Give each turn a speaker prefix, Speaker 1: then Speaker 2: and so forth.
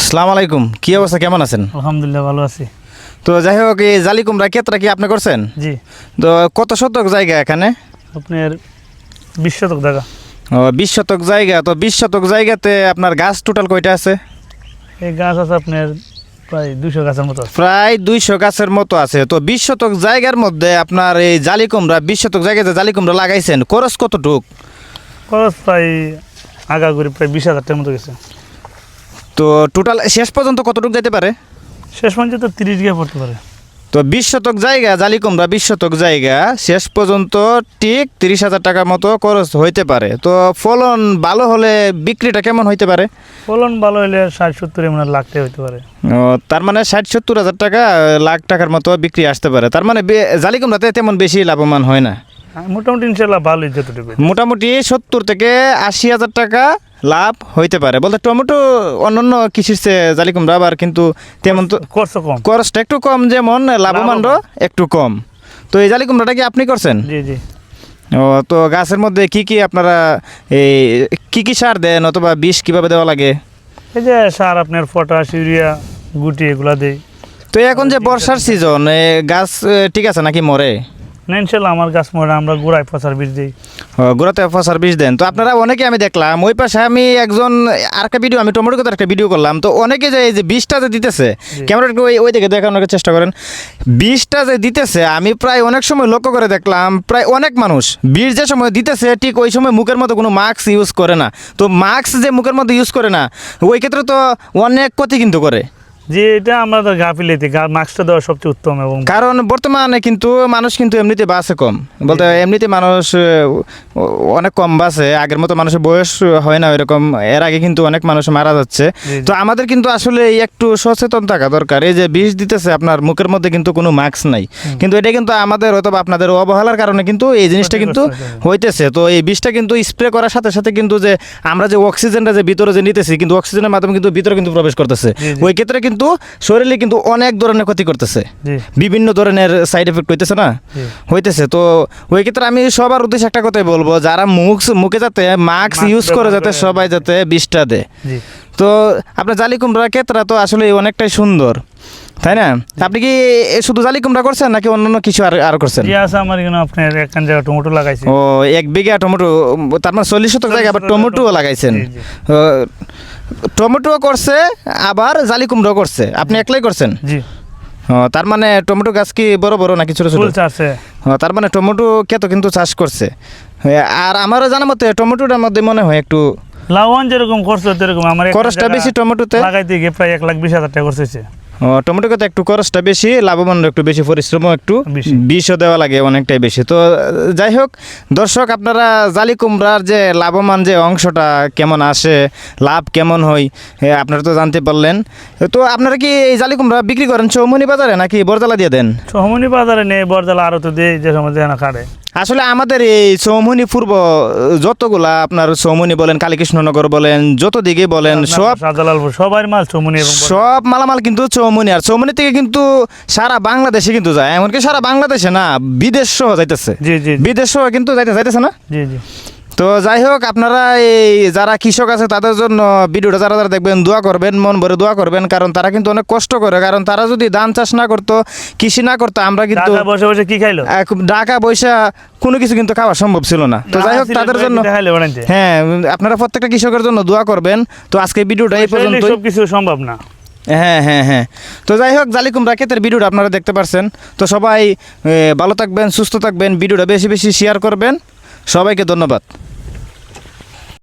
Speaker 1: আসসালামু আলাইকুম, কি অবস্থা, কেমন আছেন?
Speaker 2: আলহামদুলিল্লাহ ভালো আছি।
Speaker 1: তো যাই হোক, এই জালি কুমড়া ক্ষেতটা কি আপনি করছেন?
Speaker 2: জি।
Speaker 1: তো কত শতক জায়গা এখানে?
Speaker 2: আপনার 20 শতক জায়গা।
Speaker 1: ও, 20 শতক জায়গা। তো 20 শতক জায়গাতে আপনার গাছ টোটাল কয়টা আছে?
Speaker 2: এই গাছ আছে আপনার প্রায় 200 গাছের মতো আছে।
Speaker 1: প্রায় 200 গাছের মতো আছে। তো 20 শতক জায়গার মধ্যে আপনার এই জালি কুমড়া, 20 শতক জায়গাতে জালি কুমড়া লাগাইছেন, খরচ কতটুক?
Speaker 2: খরচ প্রায় আগাগোড়ি প্রায় 20,000 টাকার মতো গেছে।
Speaker 1: তো টোটাল শেষ পর্যন্ত কতটুক যেতে পারে?
Speaker 2: শেষ পর্যন্ত 30 বিঘা পড়তে পারে।
Speaker 1: তো 20 শতক জায়গা জালি কুমড়া, 20 শতক জায়গা শেষ পর্যন্ত ঠিক 30,000 টাকার মতো খরচ হইতে পারে। তো ফলন ভালো হলে বিক্রিটা কেমন হইতে পারে?
Speaker 2: ফলন ভালো হলে 60-70 এমন লাখ টাকা হইতে পারে।
Speaker 1: ও, তার মানে 60-70 হাজার টাকা, লাখ টাকার মতো বিক্রি আসতে পারে। তার মানে জালি কুমড়াতে তেমন বেশি লাভবান হয় না।
Speaker 2: মোটামুটি ইনশাল্লাহ ভালোই যতটুকু।
Speaker 1: মোটামুটি 70 থেকে 80 হাজার টাকা লাভ হইতে পারে। বলতে টমেটো অন্যান্য কৃষির চেয়ে জালি কুমড়া আবার কিন্তু তেমন তো
Speaker 2: খরচ কম,
Speaker 1: খরচটা একটু কম, যেমন লাভবানও একটু কম। তো এই জালি কুমড়াটা কি আপনি করছেন?
Speaker 2: জি জি।
Speaker 1: ও, তো গাছের মধ্যে কি কি আপনারা এই কি সার দেন অথবা বিষ কিভাবে দেওয়া লাগে?
Speaker 2: এই যে সার আপনার পটাশ, ইউরিয়া, গুটি এগুলা দেই।
Speaker 1: তো এখন যে বর্ষার সিজন, গাছ ঠিক আছে নাকি মরে?
Speaker 2: না ইনশাল্লাহ আমার গাছ মরে, আমরা গোড়ায় পচার বীজ দিই।
Speaker 1: গোড়াতে ফসার বিষ দেন। তো আপনারা অনেকে, আমি দেখলাম ওই পাশে, আমি একজন আরেকটা ভিডিও, আমি টমেটো কথা একটা ভিডিও করলাম, তো অনেকে যে এই যে বিষটা যে দিতেছে, ক্যামেরা একটু ওই দিকে দেখানোর চেষ্টা করেন, বিষটা যে দিতেছে আমি প্রায় অনেক সময় লক্ষ্য করে দেখলাম, প্রায় অনেক মানুষ বিষ যে সময় দিতেছে ঠিক ওই সময় মুখের মধ্যে কোনো মাস্ক ইউজ করে না। তো মাস্ক যে মুখের মধ্যে ইউজ করে না, ওই ক্ষেত্রে তো অনেক ক্ষতি কিন্তু করে।
Speaker 2: যে এটা আমরা তো গাফিলিতে মাস্কটা দেওয়া সবচেয়ে উত্তম। এবং
Speaker 1: কারণ বর্তমানে কিন্তু মানুষ কিন্তু এমনিতে বাঁচে কম, বলতে এমনিতে মানুষ অনেক কম বাঁচে, আগের মতো মানুষের বয়স হয় না ওইরকম। এর আগে কিন্তু অনেক মানুষ মারা যাচ্ছে। তো আমাদের কিন্তু আসলে একটু সচেতন থাকা দরকার। এই যে বিষ দিতেছে আপনার মুখের মধ্যে কিন্তু কোনো মাস্ক নাই, কিন্তু এটা কিন্তু আমাদের অথবা আপনাদের অবহেলার কারণে কিন্তু এই জিনিসটা কিন্তু হইতেছে। তো এই বিষটা কিন্তু স্প্রে করার সাথে সাথে কিন্তু যে আমরা যে অক্সিজেনটা যে ভিতরে যে নিতেছি, কিন্তু অক্সিজেনের মাধ্যমে কিন্তু ভিতরে কিন্তু প্রবেশ করতেছে, ওই ক্ষেত্রে কিন্তু শরীরে কিন্তু অনেক ধরনের ক্ষতি করতেছে, বিভিন্ন ধরনের সাইড এফেক্ট হইতেছে না, হইতেছে। তো ওই ক্ষেত্রে আমি সবার উদ্দেশ্যে একটা কথাই বলবো, যারা মুখে যাতে মাস্ক ইউজ করে যাতে সবাই যাতে বিষটা দেয়। তো আপনার জালি কুমড়া ক্ষেত্রে তো আসলে অনেকটাই সুন্দর, তাই না? আপনি কি শুধু জালি কুমড়া করছেন নাকি অন্যান্য কিছু আর করছেন?
Speaker 2: আমার এখানে আপনার একখান জায়গা টমেটো লাগাইছি।
Speaker 1: ও, 1 বিঘা টমেটো, তার মানে 40 শতক জায়গা আবার টমেটো লাগাইছেন। টমেটো করছে আবার জালি কুমড়ো করছে, আপনি একলাই করছেন?
Speaker 2: জি।
Speaker 1: তার মানে টমেটো গাছ কি বড় বড় নাকি ছোট ছোট? তার মানে টমেটো ক্ষেত কিন্তু চাষ করছে। আর আমারও জানা মতে টমেটোটার মধ্যে মনে হয় একটু
Speaker 2: লাভবান যেরকম করছে সেরকম আমার
Speaker 1: খরচটা বেশি টমেটোতে,
Speaker 2: লাগাইতে গিয়ে প্রায় 1,20,000 টাকা খরচ হয়েছে।
Speaker 1: টমেটো ক্ষেতে একটু খরচটা বেশি, লাভবান একটু বেশি, পরিশ্রমও একটু বিষও দেওয়া লাগে অনেকটাই বেশি। তো যাই হোক দর্শক, আপনারা জালি কুমড়ার যে লাভবান যে অংশটা কেমন আসে, লাভ কেমন হয়, আপনারা তো জানতে পারলেন। তো আপনারা কি এই জালি কুমড়া বিক্রি করেন চৌমনি বাজারে নাকি বরজালা দিয়ে দেন?
Speaker 2: চৌমনি বাজারে নেই, বরজালা আরো তো দেয় যে সময় না কাটে।
Speaker 1: আসলে আমাদের এই চৌমনি পূর্ব যতগুলা আপনার চৌমনি বলেন, কালীকৃষ্ণনগর বলেন, যত দিকে বলেন, সব
Speaker 2: সবার মাল চৌমনি,
Speaker 1: সব মালামাল কিন্তু চৌমনি। আর চৌমনি থেকে কিন্তু সারা বাংলাদেশে কিন্তু যায়, এমনকি সারা বাংলাদেশে না, বিদেশ সহ যাইতেছে। বিদেশ সহ কিন্তু যাইতেছে না। জি জি। তো যাই হোক, আপনারা এই যারা কৃষক আছে তাদের জন্য ভিডিওটা যারা যারা দেখবেন দোয়া করবেন, মন ভরে দোয়া করবেন, কারণ তারা কিন্তু অনেক কষ্ট করে। কারণ তারা যদি ধান চাষ না করতো, কৃষি না করতো, আমরা কিন্তু
Speaker 2: বসে বসে কি খাইলো,
Speaker 1: ঢাকা বৈশা কোনো কিছু কিন্তু খাওয়া সম্ভব ছিল না। তো যাই হোক, তাদের জন্য হ্যাঁ, আপনারা প্রত্যেকটা কৃষকের জন্য দোয়া করবেন। তো আজকে ভিডিওটা এই পর্যন্ত,
Speaker 2: সব কিছু সম্ভব না।
Speaker 1: হ্যাঁ হ্যাঁ হ্যাঁ। তো যাই হোক, জালি কুমড়া ক্ষেতের ভিডিওটা আপনারা দেখতে পারছেন। তো সবাই ভালো থাকবেন, সুস্থ থাকবেন, ভিডিওটা বেশি বেশি শেয়ার করবেন। সবাইকে ধন্যবাদ।